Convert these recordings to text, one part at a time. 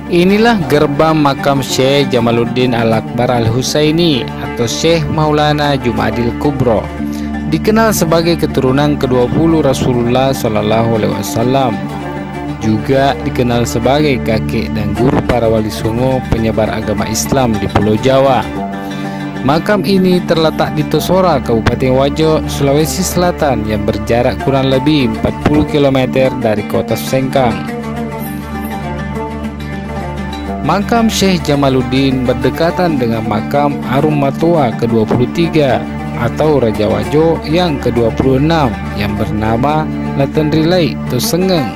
Inilah gerbang makam Syekh Jamaluddin Al-Akbar Al-Husaini atau Syekh Maulana Jumadil Kubro. Dikenal sebagai keturunan ke-20 Rasulullah SAW. Juga dikenal sebagai kakek dan guru para wali songo penyebar agama Islam di Pulau Jawa. Makam ini terletak di Tosora, Kabupaten Wajo, Sulawesi Selatan yang berjarak kurang lebih 40 km dari kota Sengkang. Makam Syekh Jamaluddin berdekatan dengan makam Arum Matua ke-23 atau Raja Wajo yang ke-26 yang bernama Latendrilai Tosengeng.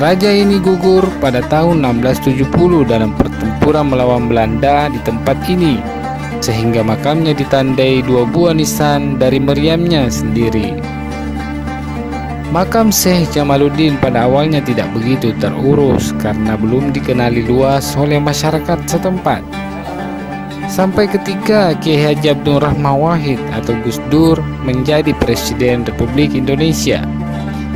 Raja ini gugur pada tahun 1670 dalam pertempuran melawan Belanda di tempat ini, sehingga makamnya ditandai 2 buah nisan dari meriamnya sendiri. Makam Syekh Jamaluddin pada awalnya tidak begitu terurus karena belum dikenali luas oleh masyarakat setempat. Sampai ketika Kiai Haji Abdul Rahman Wahid atau Gus Dur menjadi Presiden Republik Indonesia.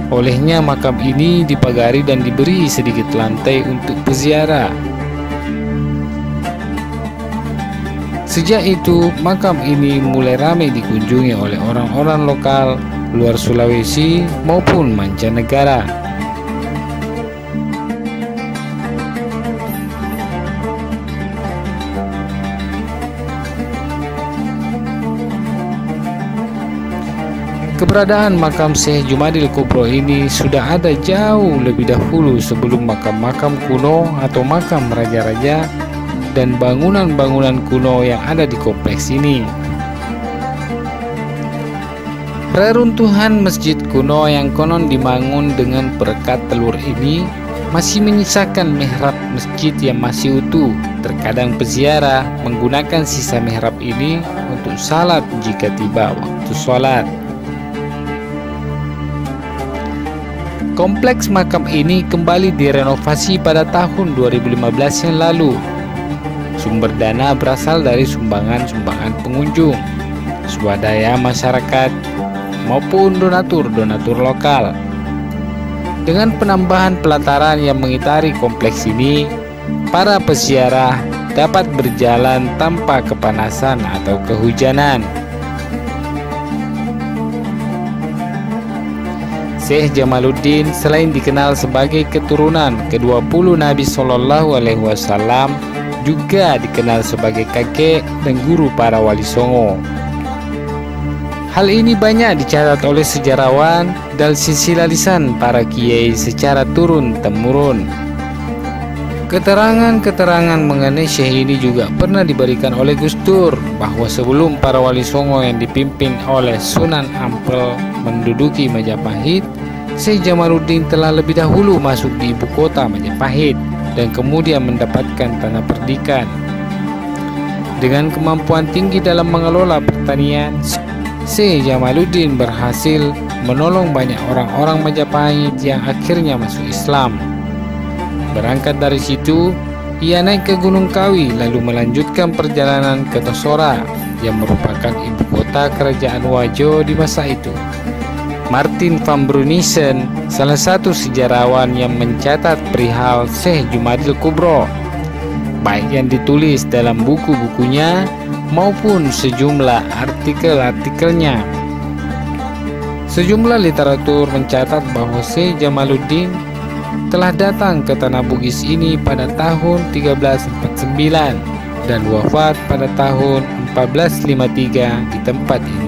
Olehnya makam ini dipagari dan diberi sedikit lantai untuk peziarah. Sejak itu, makam ini mulai ramai dikunjungi oleh orang-orang lokal luar Sulawesi maupun mancanegara. Keberadaan makam Syekh Jumadil Kubro ini sudah ada jauh lebih dahulu sebelum makam-makam kuno atau makam raja-raja dan bangunan-bangunan kuno yang ada di kompleks ini. Reruntuhan masjid kuno yang konon dibangun dengan perekat telur ini masih menyisakan mihrab masjid yang masih utuh. Terkadang peziarah menggunakan sisa mihrab ini untuk salat jika tiba waktu sholat. Kompleks makam ini kembali direnovasi pada tahun 2015 yang lalu. Sumber dana berasal dari sumbangan-sumbangan pengunjung, swadaya masyarakat, maupun donatur-donatur lokal. Dengan penambahan pelataran yang mengitari kompleks ini, para peziarah dapat berjalan tanpa kepanasan atau kehujanan. Syekh Jamaluddin selain dikenal sebagai keturunan ke-20 Nabi SAW, juga dikenal sebagai kakek dan guru para wali songo. Hal ini banyak dicatat oleh sejarawan dan silsilah lisan para kiai secara turun-temurun. Keterangan-keterangan mengenai Syekh ini juga pernah diberikan oleh Gus Dur, bahwa sebelum para wali songo yang dipimpin oleh Sunan Ampel menduduki Majapahit, Syekh Jamaluddin telah lebih dahulu masuk di ibu kota Majapahit dan kemudian mendapatkan tanah perdikan. Dengan kemampuan tinggi dalam mengelola pertanian, Syekh Jamaluddin berhasil menolong banyak orang-orang Majapahit yang akhirnya masuk Islam. Berangkat dari situ, ia naik ke Gunung Kawi lalu melanjutkan perjalanan ke Tosora yang merupakan ibu kota kerajaan Wajo di masa itu. Martin van Brunissen, salah satu sejarawan yang mencatat perihal Syekh Jumadil Kubro, baik yang ditulis dalam buku-bukunya maupun sejumlah artikel-artikelnya. Sejumlah literatur mencatat bahwa Syekh Jamaluddin telah datang ke tanah Bugis ini pada tahun 1349 dan wafat pada tahun 1453 di tempat ini.